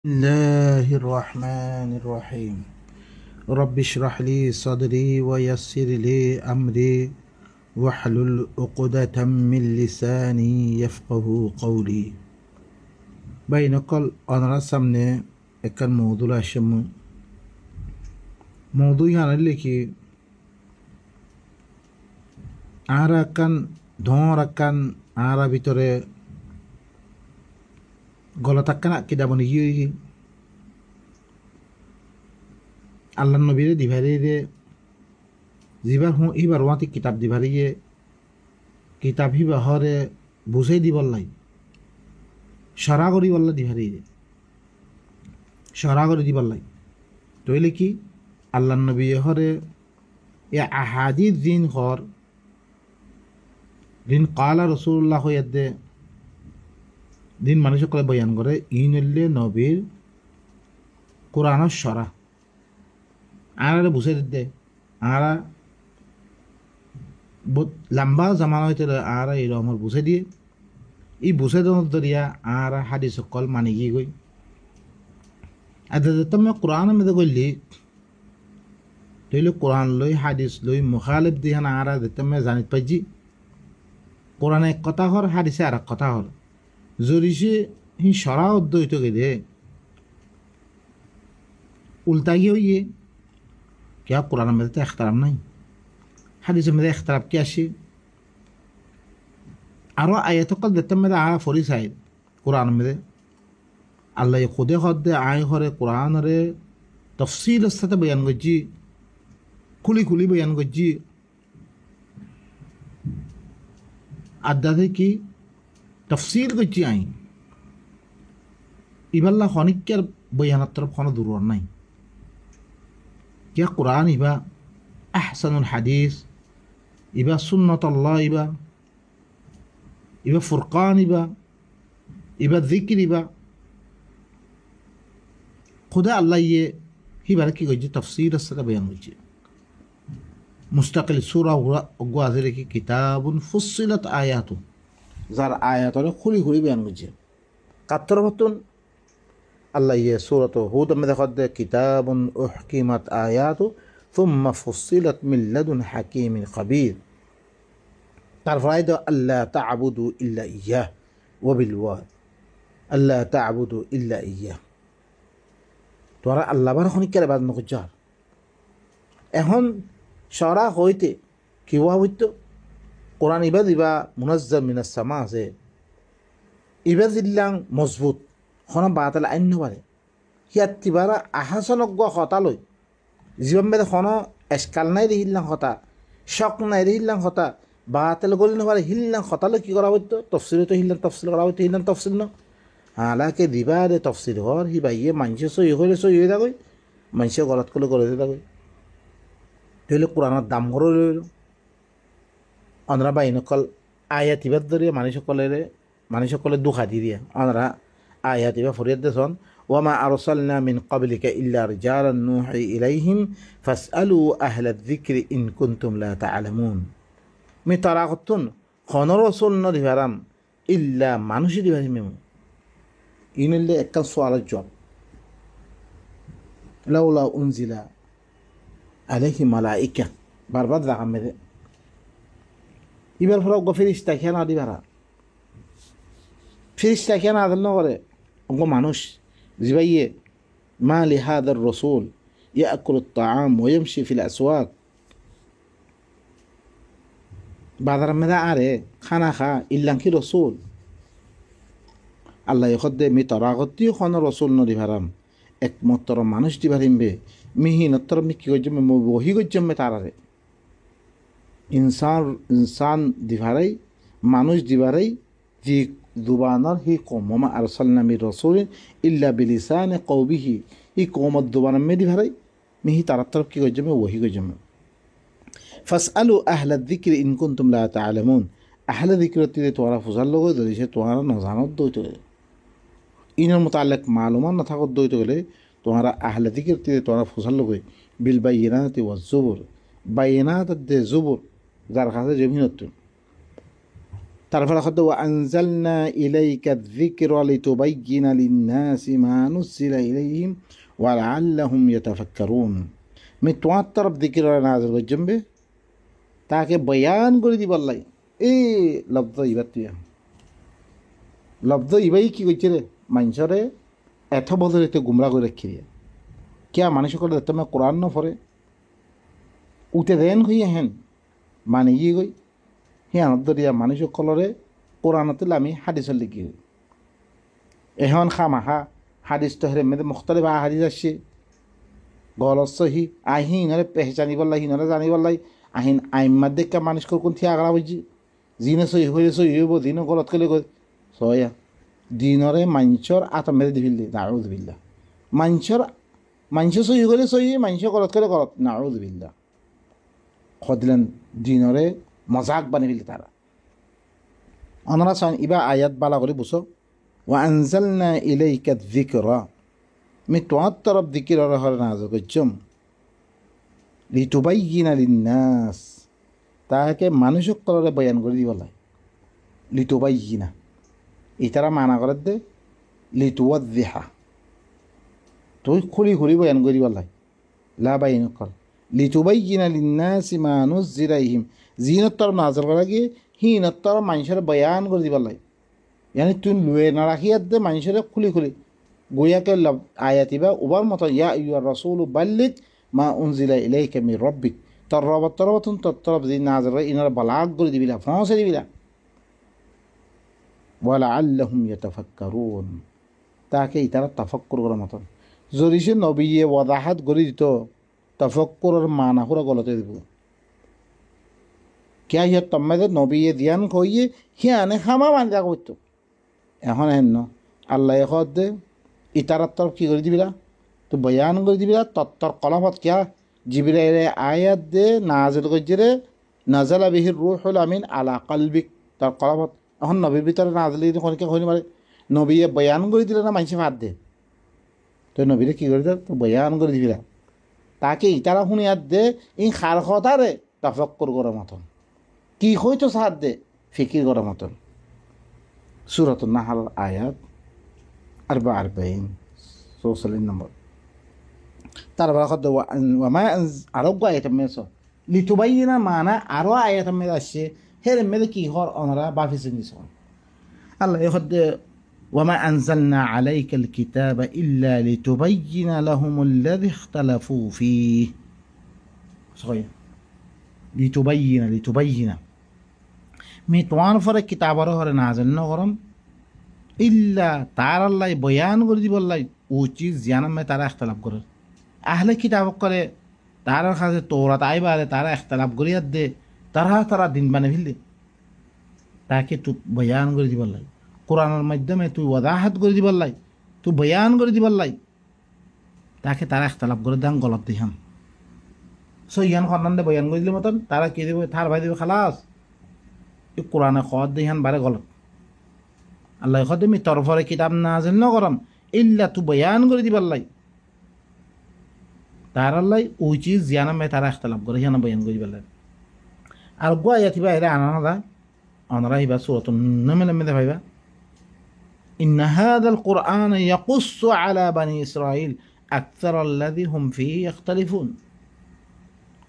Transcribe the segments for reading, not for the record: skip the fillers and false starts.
الله الرحمن الرحيم رب اشرح لي صدري ويسر لي أمري واحلل عقدة من لساني يفقه قولي بينقل أنا سامنة كان موضوع الشم موضوع يعني اللي كي আরা কান ধোঁরা কান আরা ভিতরে গলতাক্কান আকিদা বনি গিয়ে আল্লাহ নবীরে দিভারিয়ে জিবার হুঁ ইবার ওয়াতি কিতাব দিভারিয়ে কিতাব হিবা হরে বুঝাই দিবল্লাই সরা করি বল্লা দিভারিয়ে সরা করে দিবল্লাই তৈলে কি আল্লাহ নবী হরে এ আহাদির দিন হর দিন কালা রসুল্লাহ হইয়াদে দিন মানুষ সকলে বয়ান করে ইনল্লে নবীর কোরআনের সরা আর বুঝে দে আর লম্বা জামানা হইতে আর এই রকমের বুঝে দিয়ে এই বুঝে দরিয়া আর হাদিস সকল মানি গিয়ে গই আর তুমি কোরআনের মধ্যে গলি তৈলে কোরআন লই হাদিস লই মুখালিফ দিয়ে আর তুমি জানিত পাইছি কোরআনে এক কথা হর হাদিসে আর এক কথা হর জরিসে হি সরা অদ্বৈত গেলে উল্টা গিয়ে হইয়ে क्या कुरान में तो इख्तराम नहीं हदीस में इख्तराब क्या शे आरो आयत कल देते में आ फौरी साइड कुरान में अल्लाह ये खुदे खुद आए हरे कुरान रे तफसील सत बयान गजी खुली खुली बयान गजी अद्दादे की तफसील गजी आई इबल्ला खनिक के बयान तरफ खाना दूर नहीं क्या कुरान इबा अहसनुल हदीस इबा सुन्नत अल्लाह इबा फुरकान इबा जिक्र इबा खुदा अल्लाह ये ही बार की गई तफसीर से बयान गई मुस्तकिल सूरा गुआज़िर की किताबुन फुस्सिलत आयातु जार आयात और खुली खुली बयान गई कतरबतुन अल्लाह ये सूरत हूद में देखो दे किताबुन उहकिमत आयातु थुम्मा फुस्सिलत मिन लदुन हकीमिन खबीर तरफाइद अल्लाह ताबुदु इल्ला इय्याह व बिल वाद अल्लाह ताबुदु इल्ला इय्याह তোরা আল্লাহ বার খনি কেলে বাদ নকজার এখন সরা হইতে কিওয়া হইতো কোরআন ইবা দিবা মুনাজ্জাল মিনাস সামা আছে ইবা দিল্লাং মজবুত খনা বাতাল আইন নবারে হিয়াত তিবারা আহাসনজ্ঞ হতা লই জীবন বেদে খন এসকাল নাই হিল্লাং হতা শক নাই হিল্লাং হতা বাতাল গলি নবারে হিল্লাং হতা লই কি করা হইতো তফসিল তো হিল্লাং তফসিল করা হইতো হিল্লাং তফসিল ন হালাকে দিবা রে তফসিল হর হি বাইয়ে মানুষে সই হইলে সই হয়ে থাকই মানুষে গলত করলে করে থাকই তাহলে কোরআনের দাম করে লইল আমরা বাইনকল আয়াত ইবাদ ধরিয়ে মানুষ সকলে দুঃখা দি দিয়ে আমরা আয়াত ইবা ফরিয়াদ দেশন ওয়ামা আরসালনা মিন ক্বাবলিকা ইল্লা রিজালান নূহি ইলাইহিম ফাসআলু আহলা যিকরি ইন কুনতুম লা তা'লামুন মি তারাকতুন খন রাসূল ন দিবারাম ইল্লা মানুষই দিবারি মেমু ইনলে একটা সোয়ালের জবাব লাউলা উনজিলা আলাইহি মালাইকা বারবার রাগাম মেরে এবার ফলে ফেরেশতা কেন দিবারা ফেরেশতা কেন আদল করে ওগো মানুষ জিবাইয়ে মা লিহাদার রাসূল ইয়াকুলু আত-তাআম ওয়া ইয়ামশি ফিল আসওয়াক বাজার মেদা আরে খানা খা ইল্লাঙ্কি রাসূল আল্লাহ খদ্দে মি তরাগতীয় খন রসুল নদী ভারাম একমাত্র মানুষ দিবারিমবে মিহিনত্তর মি কি গজ্জমে বহি গজ্জমে তারারে ইনসান দিভারাই মানুষ দিবারাই জি দুবানার হি কৌমা আরসালনা মির রসুল ইল্লা বিলিসানে কৌবিহি হি কৌমত দুবানার মে দিভারাই মিহি তারার তরফ কি গজ্জমে ওহি গজ্জমে ফাসআলু আহলা যিকরি ইন কুনতুম লা তা'লামুন আহলা যিকরতিতে তোরা ফুজার লগো ধরিছে তোরা নজানত দইতে ইনের মোতালেক মালুমান না থাকত দইতে গেলে তোমরা আহলে যিকির তে তোমরা ফুসাল লগে বিল বাইনাতি ওয়াজ জুবুর বাইনাত দে জুবুর যার কাছে জমিনত তারপরে কত ওয়া আনজালনা ইলাইকা যিকরা লিতুবাইয়িনা লিন-নাসি মা নুযিলা ইলাইহিম ওয়া লাআল্লাহুম ইয়াতাফাক্কারুন। আমি তোমার তরফ যিকির নাযিল করলাম বে তাকে বয়ান করে দিবার লাই। এই লব্ধ ইবাত লব্ধ ইবাই কি কইছে রে মানুষরে এত বছর এতে গুমরা করে রেখে দিয়ে কিয়া মানুষ সকলে তুমি কোরআন ন পড়ে উঠে দেন হইয়া হেন মানে ইয়ে গই হিয়ানত দরিয়া মানুষ সকলরে কোরআনতে আমি হাদিসর লিখি হই এখন খামাহা হাদিস তো হেরে মেয়েদের মুখতলিফ হাদিস আসছে গলত সহি আহি ইনরে পেহচানিবার লাই ইনরে জানিবার লাই আহিন আইম্মার দেখা মানুষ কোন থিয়া আগড়া বুঝছি জিনে সহি হইলে সহি হইব দিনও গলত কেলে গই সয়া দিনরে মানুষর আত মেরে দিবিল্লি নাউযুবিল্লাহ মানুষ সহি গলে সহি মানুষ গলত কেলে গলত নাউযুবিল্লাহ খদিলেন দিনরে মজাক বানিয়ে ফেলি তারা অনারা চান ইবা আয়াত বালা করে বুঝো ওয়া আনজালনা ইলাইকা যিকরা আমি তোমার তরফ যিকির হরে নাযিল করছম লিতুবাইয়িনা লিন-নাস তাকে মানুষ সকলরে বয়ান করে দিব লাই লিতুবাইয়িনা ইতারা মানা করে দে লিতুওয়াদ্দিহা তুই খুলি খুলি বয়ান করে দিব লাই লা বাইন কর লিতুবাইয়িনা লিন-নাসি মা নুযিলা ইলাইহিম জিনত তরফ নাযিল করা গিয়ে হিনত তরফ মানুষের বয়ান করে দিব লাই ইয়ানি তুই লুয়ে না রাখিয়া দে মানুষের খুলি খুলি গোয়াকে আয়াতিবা উবার মতো ইয়া আইয়ুহার রাসূলু বাল্লিগ মা উনজিলা ইলাইকা মির রাব্বিক তোর রব তরফতুন তোর তরফ যদি নাযিল করে ইনার বালাগ করে দিবিলা পৌঁছে দিবিলা ওয়া লাআল্লাহুম ইয়াতাফাক্কারুন তাকে ইতারা তাফাক্কুর করার মতন যদি সে নবীয়ে ওয়াদাহাত করে দিত তাফাক্কুরের মানা পুরা গলতে দিব কিয়া হিয়া তম্মাদের নবীয়ে ধ্যান কইয়ে হিয়ানে খামা মানজা করতো এখন হেন আল্লাহ এখত দে ইতারার তরফ কী করে দিবিলা তো বয়ান করে দিবিলা তত্তর কলাফত কিয়া জিবরাইলে আয়াত দে নাজিল করছে রে নাজালা বিহির রূহুল আমিন আলা কলবিক তার কলাফত এখন নবীর ভিতরে নাজিল দিতে কোনকে হইনি পারে নবীয়ে বয়ান করে দিলে না মানুষে ভাত দে তো নবীরে কী করে দে তো বয়ান করে দিবিলা তাকে ইতারা শুনিয়াত দে ই খার কথারে তাফাক্কুর করার মতন কি হইতো সাহাত দে ফিকির করার মতন সূরাতুন নাহল আয়াত 44 44 নম্বর তারপর ওয়ামা আরো আয়াত মেসো লিতুবাইয়িনা মানা আরো আয়াত মে আসছে হের মে কি হর অনরা বাফিসিন দিছ আল্লাহ এখদ ওয়ামা আনজালনা আলাইকাল কিতাবা ইল্লা লিতুবাইয়িনা লাহুমুল্লাযী ইখতালাফু ফীহি সহি লিতুবাইয়িনা মি তোমার পরে কিতাবর হরে নাজিল ন করম ইল্লা তার আল্লাহ বয়ান করে দিব আল্লাহ ও চিজ জানামে তারা ইখতিলাফ করে আহলে কিতাব করে তারা কাছে তৌরাত আইবারে তারা ইখতিলাফ করিয়া দে তারা দিন বানে ফেললে তাকে তুই বয়ান করে দিব আল্লাহ কোরআনের মাধ্যমে তুই ওয়াদাহাত করে দিব আল্লাহ তুই বয়ান করে দিব আল্লাহ তাকে তারা ইখতিলাফ করে দান গলত দিহাম সো ইয়ান খন্ডে বয়ান করে দিলে মতন তারা কি দেবে থার ভাই দেবে খালাস কোরআনে খদ দিহান বারে গলত আল্লাহ খদ আমি তরফরে কিতাব নাজিল ন করম ইল্লা তু বয়ান করে দিবার লাই তার আল্লাহ ওই চিজ জানামে তারা ইখতিলাফ করে হিয়ানা বয়ান করে দিবার লাই আর গো আয়াতিবা এরা আনানা অনরা হিবা সূরাতুন নামল মে ভাইবা ইন হাযাল কুরআন ইয়াকুসু আলা বানি ইসরাঈল আকসার আল্লাযী হুম ফীহি ইখতালিফুন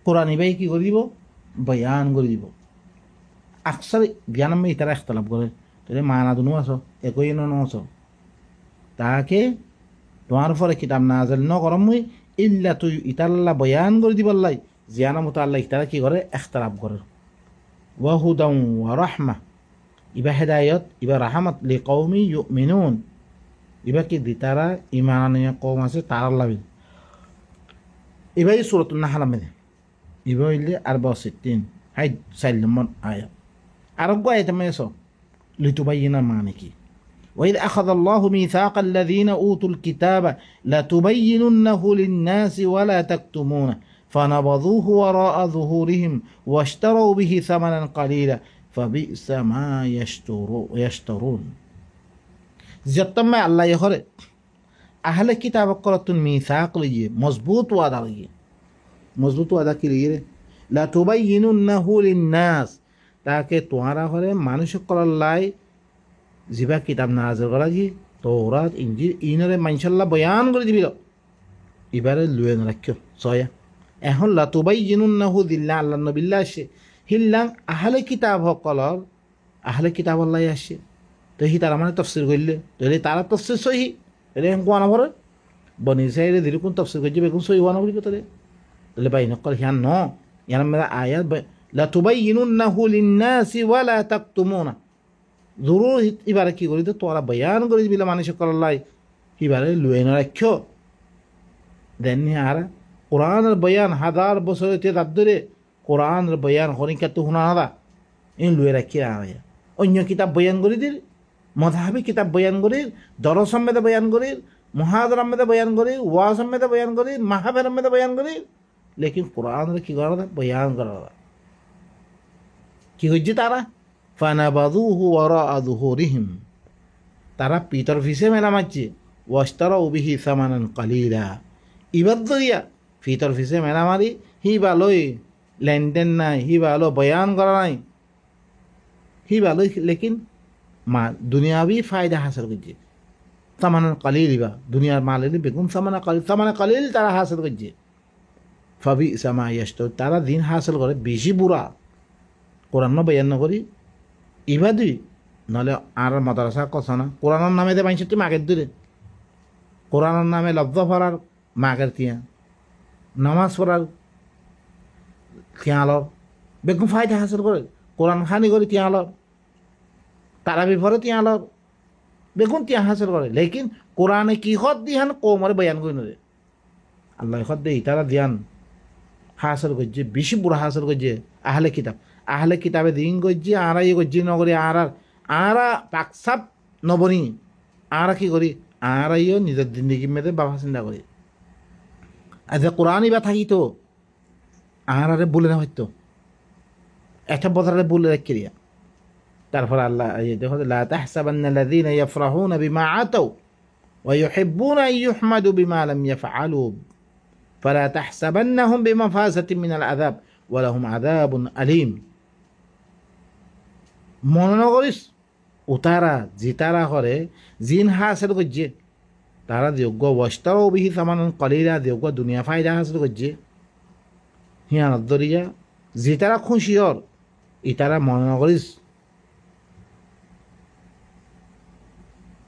কোরআন ইবাই কি করে দিব বয়ান করে দিব আকসার জানামে তারা ইখতিলাফ করে তাহলে মানা দুনো আছো একই ন আছো তাকে তোমার পরে কিতাব নাজিল ন করম মুই ইল্লা তুই ইতাল্লাহ বয়ান করে দিবার লাই জিয়ানা মতো আল্লাহ ইতারা কি করে ইখতিলাফ করে ওয়া হুদাম ওয়া রাহমা ইবা হেদায়ত ইবা রাহমাত লিকৌমি ইউমিনুন ইবা কি দিতারা ঈমান আনিয়া কওম আছে তার আল্লাহ ইবাই সূরাতুন নাহল মে ইবা হইলে 64 হাই 4 নম্বর আয়াত আর গো আয়াত মেসো লিতুবাইয়িনা মানে কি وإذ أخذ الله ميثاق الذين أوتوا الكتاب لتبيننه للناس ولا تكتمونه فنبذوه وراء ظهورهم واشتروا به ثمنا قليلا فبئس ما يشترون جتم الله يخرج أهل الكتاب قرأت الميثاق ليه مضبوط وعدا ليه مضبوط وعدا كليه لتبيننه للناس তাকে তোহারা করে মানুষ করার লাই যিবা কিতাব নাজর করা কি তৌরাত ইঞ্জিল ইনরে মাইনশাল্লাহ বয়ান করে দিবি এবারে লুয়ে রাখিও ছয়া এখন লাতুবাই জিনুন্নাহু দিল্লা আল্লাহ নবিল্লা আসে হিল্লাং আহলে কিতাব সকলৰ আহলে কিতাব আল্লাহ আসে তো সি তারা মানে তফসির করলে তাহলে তারা তফসির সহি তাহলে কোয়া নভরে বনি সাইরে দিলে কোন তফসির করছে বেগুন সহি হওয়া নবলি তাহলে বাই নকল হিয়ান ন ইয়ার মেরা আয়াত লাতুবাইয়িনুন্নাহু লিন্নাসি ওয়ালা তাকতুমুনা জরুর এবারে কি করি তো তোরা বয়ান করে দিবিলা মানুষ সকলাই এবারে লুয়ে না রাখিও দেন আর কোরআনের বয়ান হাজার বছর তার ধরে কোরআনের বয়ান হরিকা তো শোনা না এই লুয়ে রাখি অন্য কিতাব বয়ান করে দিল মধাবি কিতাব বয়ান করি দরস আহমেদে বয়ান করি মহাদর আহমেদে বয়ান করি ওয়াজ আহমেদে বয়ান করি মাহাবের আহমেদে বয়ান করি লেকিন কোরআনের কি করা বয়ান করা কি হচ্ছে তারা ফানাবাযুহু ওয়ারাআ যুহুরিহিম তারা পিতর ফিসে মেলা মারছে ওয়াশতারাউ বিহি সামানান কালিলা ইবাদ দরিয়া পিতর ফিসে মেলা মারি হি ভালোই লেনদেন নাই হি ভালো বয়ান করা নাই হি ভালোই লেকিন মা দুনিয়াবি ফায়দা হাসিল করছে সামানান কালিল বা দুনিয়ার মালের বেগুন সামানা কালিল তারা হাসিল করছে ফাবি সামা ইয়াশতু তারা দিন হাসিল করে বেশি বুড়া কোরআন বয়ান নকরি ইবাদি নহলে আর মাদ্রাসা কথা না কোরআনের নামে দে বাইশ মাগের দূরে কোরআনের নামে লব্ধ ফরার মাগের তিয়া নামাজ পড়ার তিয়াল বেগুন ফায়দা হাসিল করে কোরআন খানি করে তিয়াল তারা বিফরে তিয়াল বেগুন তিয়া হাসিল করে লেকিন কোরআনে কি হদ দিহান কৌমরে বয়ান করে নরে আল্লাহ হদ দে তারা দিয়ান হাসিল করছে বেশি বুড়া হাসিল করছে আহলে কিতাবে দিন করছি আরা ইয়ে করছি নগরী আরা পাকসাপ নবনি আরা কি করি আরা ইয়ে নিজের জিন্দগি মেয়েদের বাবা চিন্তা করি আচ্ছা কোরআনই বা থাকি তো আরে বলে না হয়তো একটা বছরে বলে রেখে দিয়া তারপর আল্লাহ দেখো লা তাহসাবান্নাল্লাযীনা ইয়াফরাহুনা বিমা আতাউ ওয়া ইউহিব্বুনা আন ইউহমাদু বিমা লাম ইয়াফআলু ফালা তাহসাবান্নাহুম বিমাফাযাতিন মিনাল আযাব ওয়া লাহুম আযাবুন আলীম মনে নকরিস উতারা জিতারা করে জিন হাসিল করছে তারা যোগ্য বস্তাও বিহি সামান কলিরা যোগ্য দুনিয়া ফায়দা হাসিল করছে হিয়ানত দরিয়া জিতারা খুশিয়র ইতারা মনে নকরিস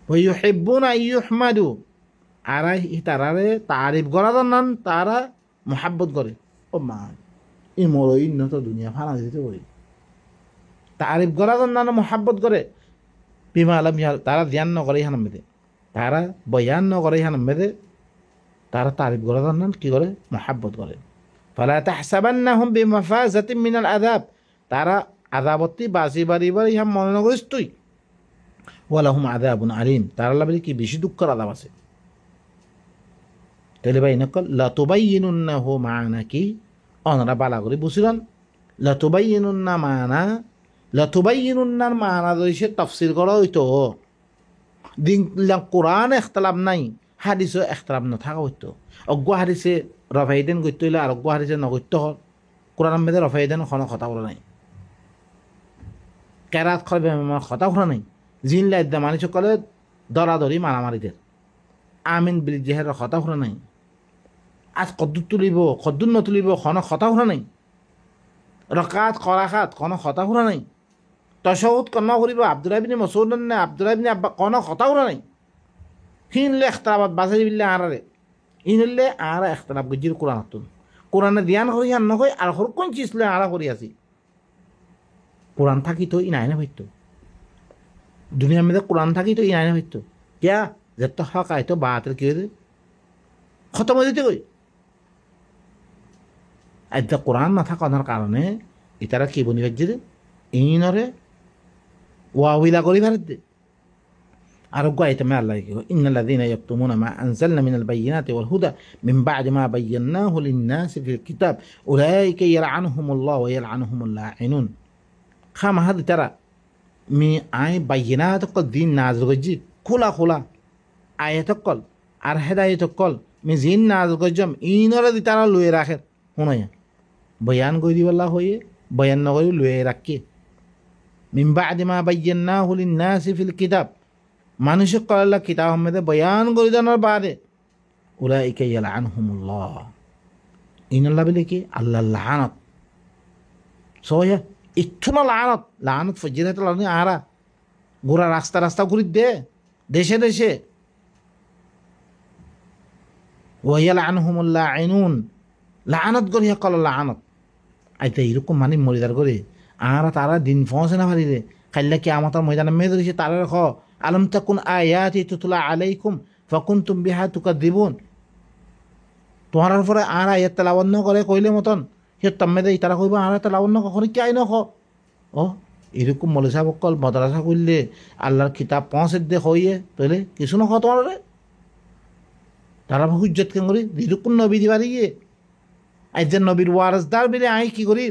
ওয়াইউহিব্বুনা আন ইউহমাদু আরা তারারে তারিফ করার নাম তারা মোহাব্বত করে ও মা ই মরই নত দুনিয়া ফানা দিতে করি তারিফ করার নাম মোহাব্বত করে বিমা আলম তারা ধ্যান নকরে ইহান মেদে তারা বয়ান নকরে ইহান মেদে তারা তারিফ করার নাম কি করে মোহাব্বত করে ফালা তাহসাবান্নাহুম বিমাফাযাতিন মিনাল আযাব তারা আযাবতি বাজি বাড়িবার ইহা মনে নকরিস তুই ওয়া লাহুম আযাবুন আলীম তারা লাগবে কি বেশি দুঃখের আযাব আছে তাহলে ভাই নকল লাতুবাইয়িনুন্নাহু মা'না কি অনরা বালা করে বুঝিলেন লাতুবাইয়িনুন্না মা'না লাতুবাইয়িনুন্নার মা'না যদি সে তাফসীর করা হইতো দিন কোরআন ইখতিলাফ নাই হাদিসও ইখতিলাফ না থাকা হইতো অজ্ঞ হাদিসে রফাইদেন করতে হইলে আর অজ্ঞ হাদিসে নগত্য হল কোরআন মেদে রফাইদেন কোনো কথা বলা নাই কেরাত খরবে কথা বলা নাই জিন লাইদা মানুষ সকলে দরাদরি মারামারিদের আমিন বিল জেহের কথা বলা নাই আজ কদ্দুর তুলিব কদ্দুর নতুলিব কোনো কথা বলা নাই রকাত করাখাত কোনো কথা বলা নাই তশাহুদ কর্ম করিব আব্দুল্লাহ ইবনে মাসউদ না আব্দুল্লাহ ইবনে আব্বা কোনো কথা বলা নাই হিনলে ইখতিলাফত বাজাই বিল্লে আরারে ইনলে আরা ইখতিলাফ গজির কোরআনে ধ্যান হই আর নয় আর হর কোন চিজলে আরা করি আছি কোরআন থাকি তো ইনাইনে হইতো দুনিয়ার মধ্যে কোরআন থাকি তো ইনাইনে হইতো কিয়া যত হক আইতো বাতিল কি হইতে খতম হয়ে যেতে কই আজ কোরআন না থাকার কারণে ইতারা কি বনি হচ্ছে ইনরে ওয়াউইলা করি ভারত দে আর গাইতে মে আল্লাহ কি ইন্নাল্লাযীনা ইয়াকতুমুনা মা আনজালনা মিনাল বায়িনাতি ওয়াল হুদা মিন বা'দি মা বায়্যানাহু লিন-নাসি ফিল কিতাব উলাইকা ইয়ালআনুহুমুল্লাহু ওয়া ইয়ালআনুহুমুল লাঈনুন খামা হাদ তারা মি আই বায়িনাত ক দিন নাযিল গজি খোলা আয়াত কল আর হেদায়েত কল মি জিন নাযিল গজম ইনরে দি তারা লয়ে রাখে শুনায়া বয়ান করি দিবাল্লাহ হয়ে বয়ান নকরি লয়ে রাখি মিন বা'দি মা বায়্যানাহু লিন-নাসি ফিল কিতাব মানুষক আল্লাহ কিতাব মধ্যে বয়ান করে দেওয়ার বাদে উলাইকা ইয়ালআনহুমুল্লাহ ইনাল্লাহ বলে কি আল্লাহ লানত সোয়া ইচ্ছুনা লানত ফজিরাত লানি আরা গোরা রাস্তা রাস্তা ঘুরি দে দেশে দেশে ওয়াইয়ালআনহুমুল্লাহ আইনুন লানত করি কল লানত আইতে এরকম মানে মরিদার করে আর তারা দিন পৌঁছে না পারি রে খাইলে কি আমাদের ময়দানে মেয়ে ধরেছে তারা রেখ আলম তাকুন আয়াতি তুতলা আলাইকুম ফাকুনতুম বিহা তুকাদ্দিবুন তোমার পরে আর আয়াত তেলাওয়াত করে কইলে মতন সে তম্মে দেয় তারা কইব আর তেলাওয়াত কখনো কি আই নখ ও এরকম মলিসা বকল মাদ্রাসা করলে আল্লাহর কিতাব পৌঁছে দে হইয়ে তইলে কিছু নখ তোমার রে তারা হুজ্জত কেন করি এরকম নবী দিবার গিয়ে আই যে নবীর ওয়ারসদার বেরে আই কি করি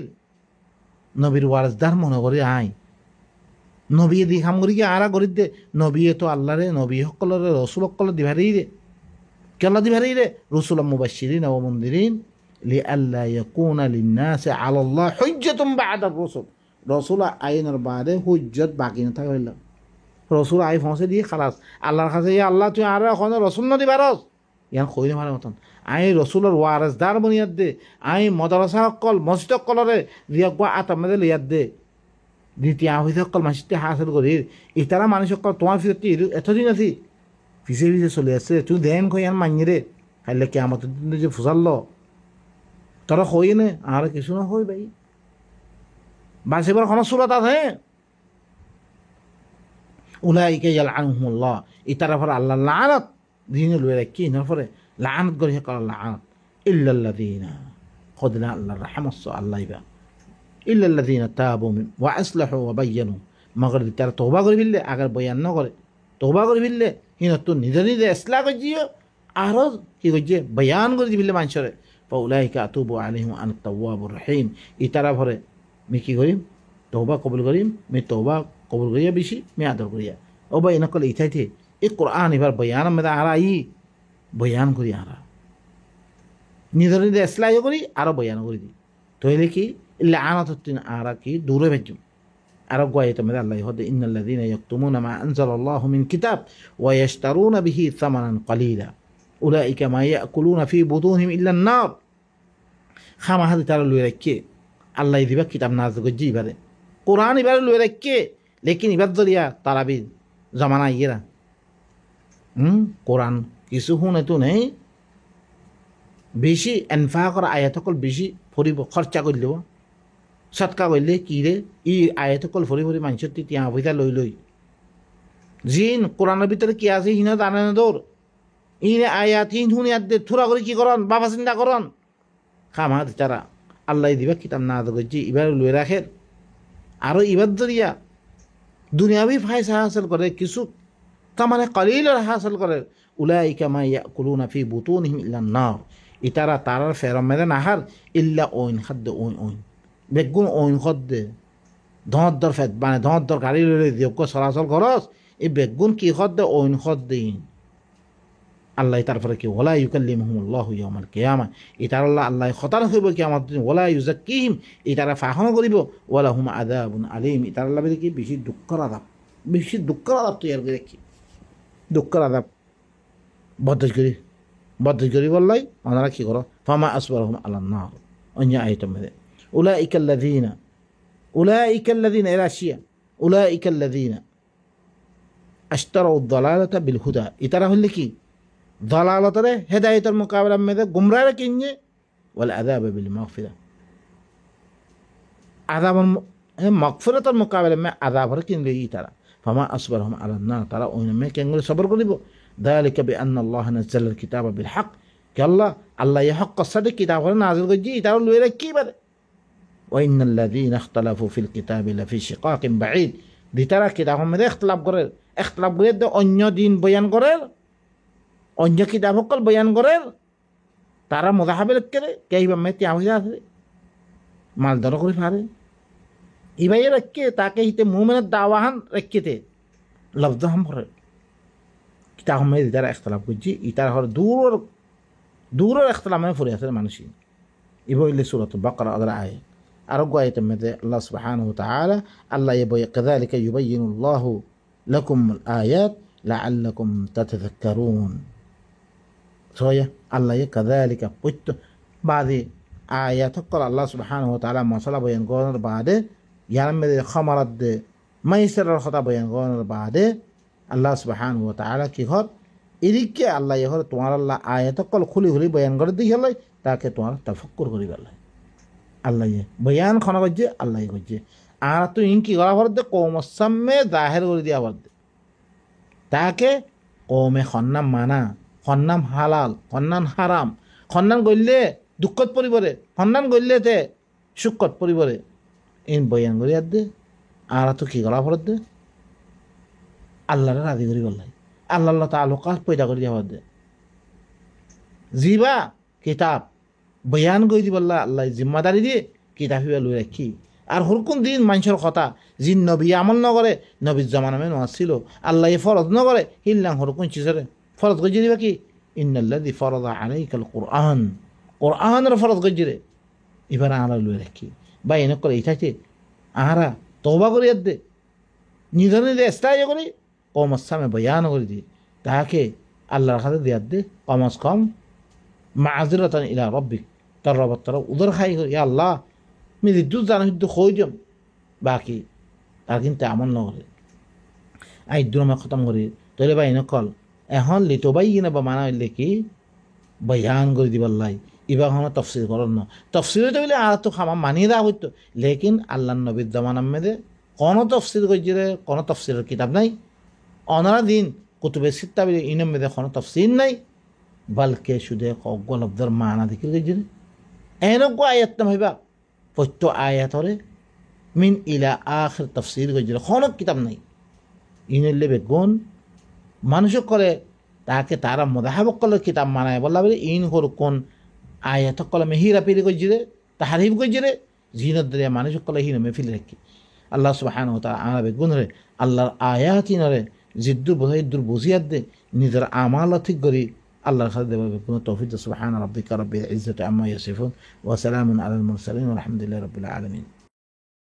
নবীর ওয়ারসদার মনে করি আই নবী দিখাম করি কি আরা করি দে নবী তো আল্লাহরে নবী সকলের রসুল সকল দিবারি রে কেলা দিবারি রে রসুল মুবাশশিরিন ওয়া মুনদিরিন লিআল্লা ইয়াকুনা লিন-নাসি আলাল্লাহ হুজ্জাতুন বা'দা আর-রুসুল রসুল আইনের বাদে হুজ্জত বাকি না থাকে হইল রসুল আই পৌঁছে দিয়ে খালাস আল্লাহর কাছে আল্লাহ তুই আর এখন রসুল না দিবারস ইয়ান কইলে ভালো মতন আই রসুলের ওয়ারসদার বনিয়াদ দে আই মাদ্রাসা সকল মসজিদ সকলরে দিয়া গোয়া আতামে লিয়াদ দে দ্বিতীয় হইতে সকল মাসিতে হাসিল করি ইতারা মানুষ সকল তোমার ফিরতি এতদিন আছি পিছে পিছে চলে আসছে তুই দেন কই আর মানি রে খাইলে কি আমার যে ফুসাল তোরা কই নে আর কিছু না কই ভাই বাসিবার কোনো সুরত আছে উলাইকা ইয়ালআনহুমুল্লাহ ইতারা ফর আল্লাহ লানত দিনে লয়ে রাখি না ফরে লানত করে সকল লানত ইল্লাল্লাযিনা খদনা আল্লাহর রহমত আল্লাহ ইবা ইল্লাল্লাযিনা তাবু ওয়া আসলাহু ওয়া বায়্যানু মগর তারা তওবা করে ফেললে আগার বয়ান না করে তওবা করে ফেললে হিন তো নিজে নিজে ইসলাহ করছিও আরও কি করছে বয়ান করে ফেললে মানুষরে ফাউলাইকা আতুবু আলাইহিম আনা তাওয়াবুর রহিম ইতারা ভরে আমি কি করিম তওবা কবুল করিম আমি তওবা কবুল করিয়া বেশি আমি আদর করিয়া ও ভাই এনকল ইথাইতে এই কোরআন এবার বয়ান মেদা আরা ই বয়ান করি আরা নিজের নিজে ইসলাহ করি আরও বয়ান করে দিই তইলে কি লানাতুন আরা কি দূরে ভেজুম আরো গোয়াইতে মেদা আল্লাহ হদে ইন্নাল্লাযীনা ইয়াকতুমুনা মা আনজালাল্লাহু মিন কিতাব ওয়া ইয়াশতারুনা বিহি সামানান ক্বালীলা উলাইকা মা ইয়াকুলুনা ফি বুতুনিহিম ইল্লা আন-নার খামা হাদি তারা লয়ে রাখে আল্লাহ দিবা কিতাব নাযিল করজি এবারে কোরআন এবারে লয়ে রাখে লেকিন এবার দরিয়া তারাবি জামানা ইয়েরা কোরআন কিছু শুনে তো নেই বেশি এনফাকর আয়াত সকল বেশি ফুরিব খরচা করে দেব সৎকা করলে কি রে ই আয়াত সকল ফুরি ফুরি মানুষের তিয়া পয়সা লই লই জিন কোরআনের ভিতরে কি আছে হিনা জানে না তোর ইনে আয়াত হিন শুনিয়াত দে থোড়া করে কি করন বাবা চিন্তা করন খামা তারা আল্লাহ দিবা কিতাব না করছি এবার লই রাখে আরও এবার দরিয়া দুনিয়াবি ফায়সা হাসিল করে কিছু তামানে কলিলের হাসিল করে উলাইকা মা ইয়াকুলুনা ফি বুতুনিহিম ইল্লা আন-নার ইতারা তারার ফেরম মেরে নাহার ইল্লা ওইন খাদ্য ওইন বেগুন ওইন খাদ্যে ধর ফেদ মানে ধর গাড়ি লইলে যোগ্য চলাচল খরচ এই বেগুন কি খাদ্য ওইন খাদ্যইন আল্লাহ তারপরে কি ওলা ইউকাল্লিমুহুমুল্লাহু ইয়াউমাল কিয়ামা ইতার আল্লাহ খতান হইব কিয়ামত দিন ওলা ইউজাক্কিহিম ইতারা ফাহন করিব ওয়ালা হুম আযাবুন আলীম ইতার আল্লাহ বলে কি বেশি দুঃখের আযাব তৈরি করে রাখি দুঃখের আযাব বদ্ধ করি বললাই ওনারা কি করো ফামা আসবারহুম আলান নার অন্য আয়াতের মধ্যে উলাইকাল্লাযীনা এরাশিয়া উলাইকাল্লাযীনা আশতারাউ আদ-দালালাতা বিল হুদা ইতারা হইলে কি দালালতরে হেদায়েতের মোকাবেলা মধ্যে গুমরাহ কিনছে ওয়াল আযাব বিল মাগফিরা আযাব মাগফিরাতের মোকাবেলা মে আযাবরে কিনলে ইতারা ফামা আসবারহুম আলান নার তারা ওইনা মে কেঙ্গরে সবর করিব যালিকা বিআন্না আল্লাহ নাযালাল কিতাবা বিল হক কি আল্লাহ এই হক সাথে কিতাব নাযিল করেছে ইতারা লয়ে রাখি পারে ওয়া ইন্নাল্লাযীনা ইখতালাফু ফিল কিতাবি লাফি শিকাকিন বাঈদ দিতারা কিতাবের মধ্যে ইখতিলাফ করে অন্য দিন বয়ান করে অন্য কিতাব সকল বয়ান করে তারা মুজাহাবে করে কেইবা মে তিয়া হয়ে আছে মালদার করে পারে ইবাই রাখে তাকে হিতে মুমিনের দাওয়াহান রাখতে লফজ হাম করে কিতাব মধ্যে যারা ইখতিলাফ করছে ইতার হর দূরের ইখতিলাফে ফুরে আছে মানুষ ইবইলে সূরাতুল বাকারা আদার আয়াত আরোগ্য আয়াতের মধ্যে আল্লাহ সুবহানাহু ওয়া তাআলা আল্লাহ কাযালিকা ইউবাইয়িনুল্লাহু লাকুমুল আয়াত লাআল্লাকুম তাতাযাক্কারুন। সয়া আল্লাহ কাযালিকা পত্য বাদে আয়াত কল আল্লাহ সুবহানাহু ওয়া তাআলা মশলা বয়ান করার বাদে ইয়ার মধ্যে খামারাত দে মাইসারের কথা বয়ান করার বাদে আল্লাহ সুবহানাহু ওয়া তাআলা কি হর এদিকে আল্লাহ হর তোমার আল্লাহ আয়াত কল খুলি খুলি বয়ান করে দিয়ে হলাই তাকে তোমার তাফাক্কুর করি পেলাই আল্লাহ বয়ান খনা করছে আল্লাহ করছে আর তুই ইনকি করা ভর দে কৌমের সামনে জাহের করে দিয়া ভর দে তাকে কৌমে খন্নাম মানা খন্নাম হালাল খন্নান হারাম খন্নান গড়লে দুঃখত পরিবরে খন্নান গড়লে তে সুখত পরিবরে ইন বয়ান করি আর দে আর তো কি করা ভর দে আল্লাহরে রাজি করি বললাই আল্লাহ আল্লাহ তালুকাত পয়দা করে দিয়া ভর দে জিবা কিতাব বয়ান করে দি বললা আল্লাহ জিম্মাদারি দিয়ে কিতাব হিবা লই রাখি আর হরকুন দিন মানুষের কথা জিন নবী আমল নকরে নবীর জমানামে নছিল আল্লাহ ফরজ নকরে হিল্লাং হরকুন চিজরে ফরজ গজি দিবা কি ইন্নাল্লাযী ফারাদা আলাইকাল কুরআন কুরআনের ফরজ গজি রে এবার আমরা লই রাখি বা এনে করে এইটাকে আহারা তওবা করি দে নিজে নিজে ইস্তায় করি কমস সামে বয়ান করে দি তাকে আল্লাহর কাছে দিয়া দে কমস কম মাযিরাতান ইলা রাব্বিক তার রব তারা উদর খাই ইয়া আল্লাহ মি দিদু জানা হিদ্দু খই দিম বাকি তার কিন্তু আমল নকরে আই দুরমা খতম করি তইলে বাই নকল এখন লিতবাই না বা মানা হইলে কি বয়ান করে দিবাল্লাই ইবা হনো তফসির করার ন তফসিরে তো বলে আর তো খামা মানিয়ে দেওয়া হইতো লেকিন আল্লাহ নবীর জামানার মেয়েদের কোনো তফসির করছে কোনো তফসিরের কিতাব নাই অনারা দিন কুতুবে সিত্তা বলে ইনের মেয়েদের কোনো তফসির নাই বালকে শুধু গলবদার মানা দেখি গেছে এনেকো আয়াত না ভাইবা প্রত্য আয়াতরে মিন ইলা আখির তফসির গেছে কোনো কিতাব নাই ইনের লেবে গুণ মানুষক করে তাকে তারা মোদাহাবকলের কিতাব মানায় বললা বলে ইন হর কোন আয়াত কলমে হিরা পেরে গজরে তাহারিফ গজরে জিনত দরিয়া মানুষক কলে হিন মেফিল রাখি আল্লাহ সুবহানাহু ওয়া তাআলা আনাবে গুণরে আল্লাহর আয়াতিনরে জিদ্দুর বোঝাই দূর বুঝিয়াত দে নিজের আমাল ঠিক করি আল্লাহর কাছে দেবে কোন তৌফিক সুবহান রাব্বিকা রাব্বিল ইজ্জাতি আম্মা ইয়াসিফুন ওয়া সালামুন আলাল মুরসালিন ওয়া আলহামদুলিল্লাহি রাব্বিল আলামিন।